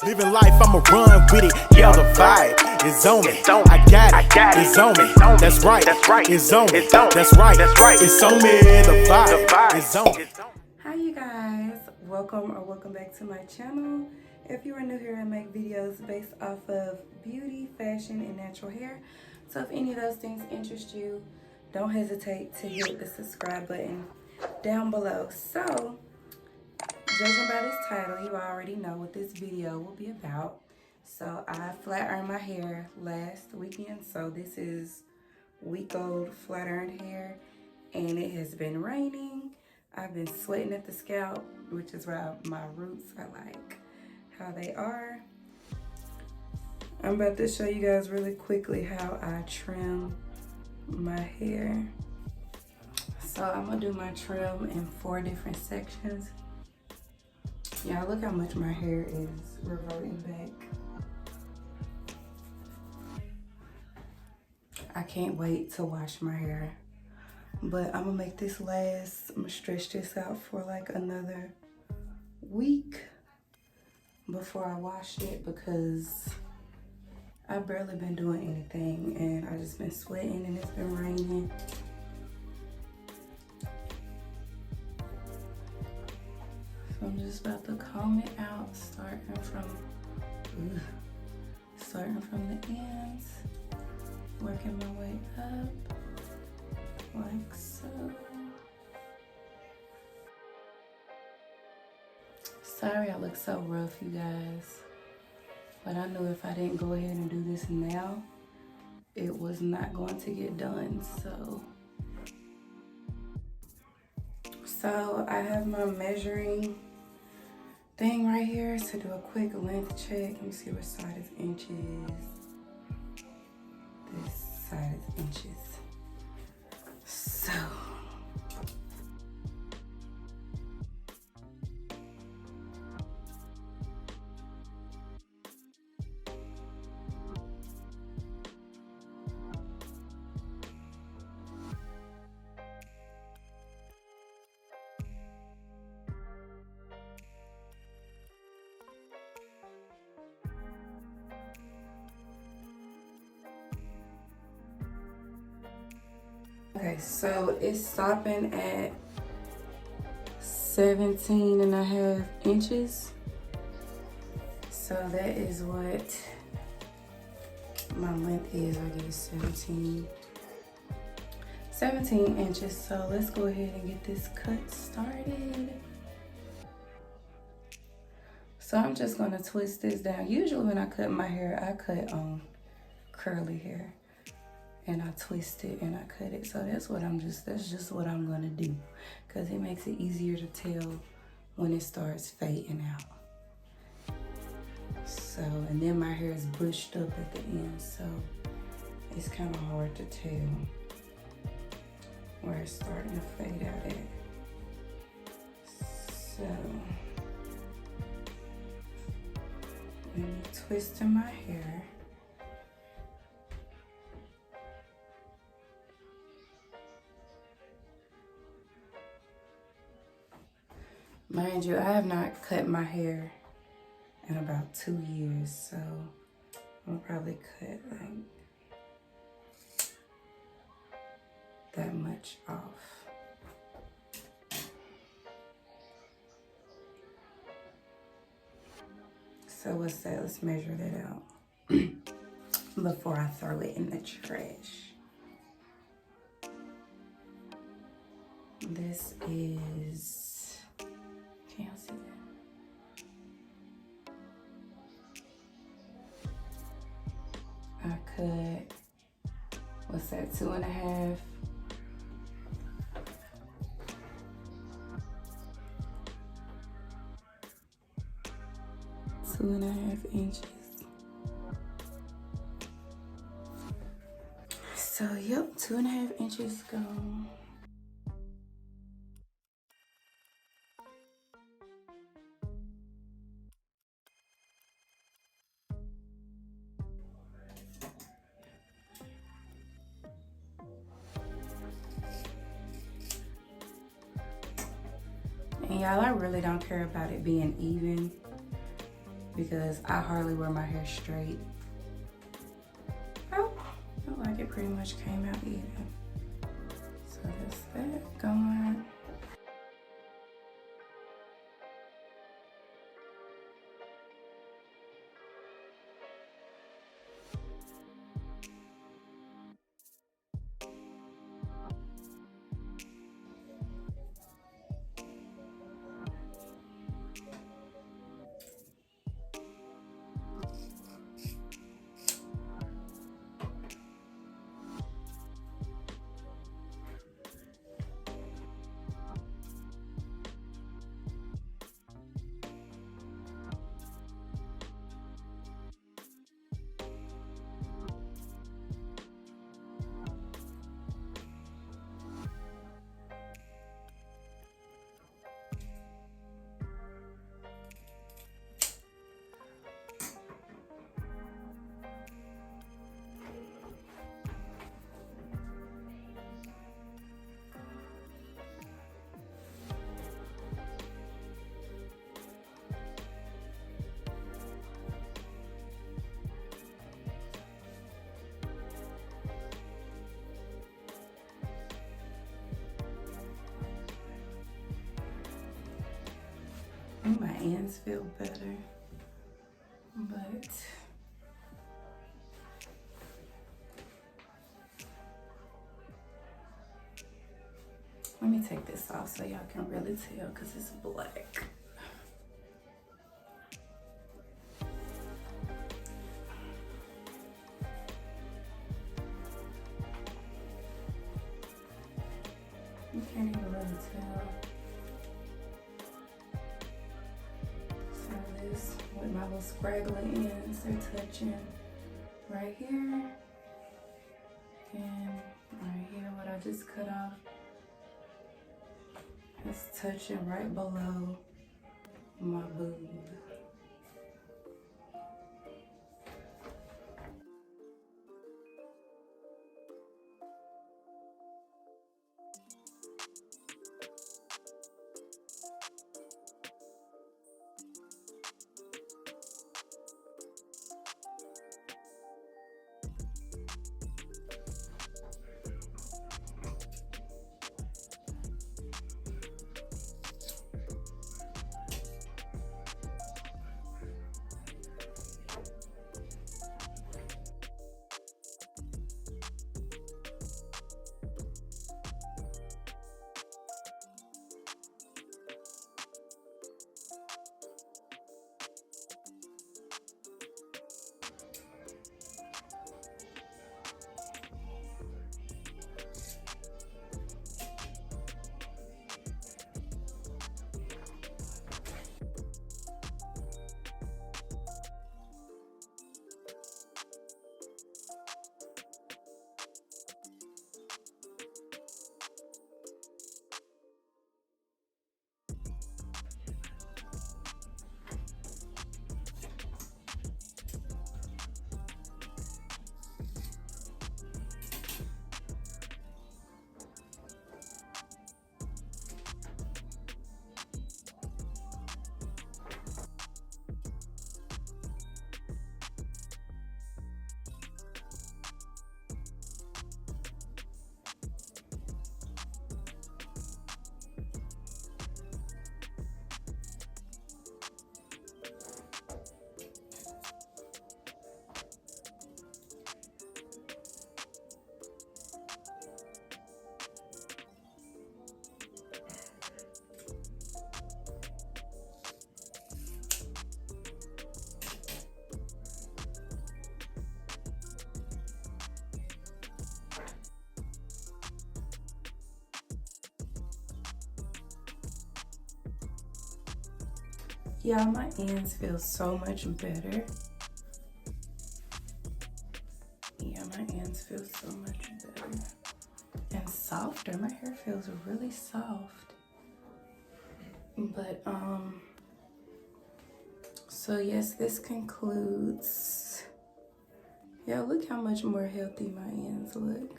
Living life, I'ma run with it. Yeah, the vibe is on me. I got it. It's on me. That's right. It's on me. That's right. It's on me. The vibe is on me. Hi you guys, welcome back to my channel. If you are new here, I make videos based off of beauty, fashion, and natural hair. So if any of those things interest you, don't hesitate to hit the subscribe button down below. So judging by this title, you already know what this video will be about. So I flat ironed my hair last weekend, so this is week old flat ironed hair, and it has been raining. I've been sweating at the scalp, which is why my roots are like how they are. I'm about to show you guys really quickly how I trim my hair. So I'm gonna do my trim in 4 different sections. Y'all look how much my hair is reverting back. I can't wait to wash my hair. But I'm gonna make this last. I'm gonna stretch this out for like another week before I wash it because I've barely been doing anything and I just been sweating and it's been raining. So I'm just about to comb it out, starting from the ends, working my way up. Like so. Sorry I look so rough, you guys. But I knew if I didn't go ahead and do this now, it was not going to get done, So I have my measuring thing right here to do a quick length check. Let me see what side is inches. This side is inches. So okay, so it's stopping at 17.5 inches. So that is what my length is. I guess 17 inches. So let's go ahead and get this cut started. So I'm just gonna twist this down. Usually when I cut my hair, I cut on curly hair. And I twist it and I cut it. So that's just what I'm gonna do. Cause it makes it easier to tell when it starts fading out. So, and then my hair is bushed up at the end. So it's kind of hard to tell where it's starting to fade out at. So, let me twist in my hair. Mind you, I have not cut my hair in about 2 years, so I'll probably cut like that much off. So what's that? Let's measure that out before I throw it in the trash. This is, can y'all see that? I cut, what's that, 2.5. Two and a half inches. So, yep, 2.5 inches gone. And y'all, I really don't care about it being even. because I hardly wear my hair straight. Oh, I feel like it pretty much came out even. So that's that going. My ends feel better, but let me take this off so y'all can really tell because it's black. You can't even really tell. With my little scraggly ends, they're touching right here and right here. What I just cut off is touching right below my boob. Yeah, my ends feel so much better. Yeah, my ends feel so much better. And softer. My hair feels really soft. But, so yes, this concludes. Yeah, look how much more healthy my ends look.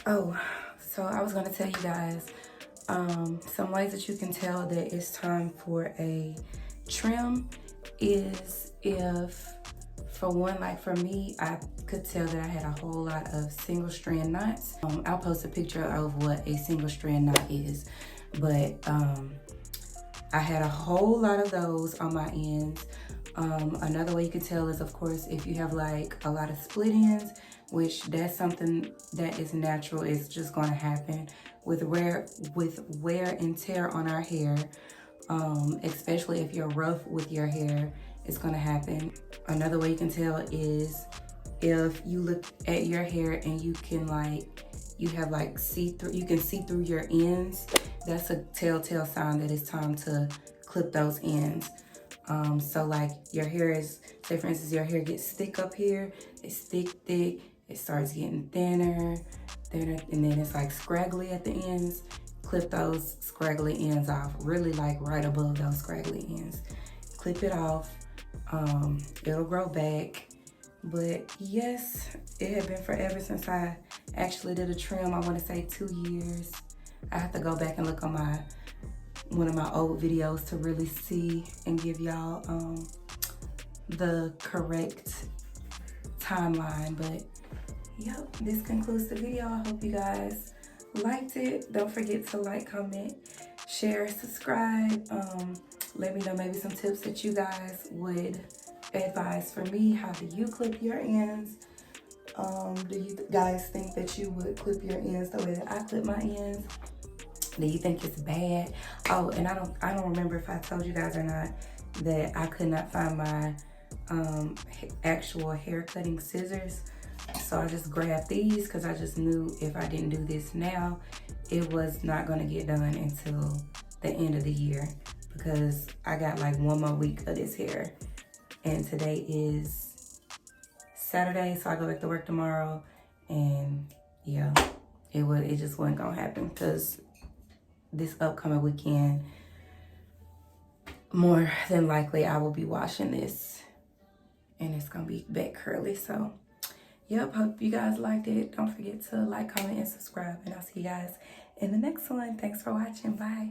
Oh, so I was gonna tell you guys, Some ways that you can tell that it's time for a trim is if, for one, like for me, I could tell that I had a whole lot of single strand knots. I'll post a picture of what a single strand knot is, but I had a whole lot of those on my ends. Another way you can tell is, of course, if you have like a lot of split ends, which that's something that is natural. It's just going to happen with wear and tear on our hair. Especially if you're rough with your hair, it's going to happen. Another way you can tell is if you look at your hair and you can you can see through your ends. That's a telltale sign that it's time to clip those ends. So like your hair is, say for instance, your hair gets thick up here, it's thick, it starts getting thinner, and then it's like scraggly at the ends. Clip those scraggly ends off, really like right above those scraggly ends. Clip it off, it'll grow back. But yes, it had been forever since I actually did a trim. I want to say 2 years. I have to go back and look on one of my old videos to really see and give y'all the correct timeline. But yep, this concludes the video. I hope you guys liked it. Don't forget to like, comment, share, subscribe. Let me know maybe some tips that you guys would advise for me. How do you clip your ends? Do you guys think that you would clip your ends the way that I clip my ends? Do you think it's bad? Oh, and I don't remember if I told you guys or not that I could not find my actual hair cutting scissors. So I just grabbed these because I just knew if I didn't do this now, it was not going to get done until the end of the year, because I got like 1 more week of this hair. And today is Saturday, so I go back to work tomorrow. And yeah, it just wasn't going to happen, because this upcoming weekend, more than likely I will be washing this and it's going to be back curly. So yep, hope you guys liked it. Don't forget to like, comment, and subscribe. And I'll see you guys in the next one. Thanks for watching. Bye.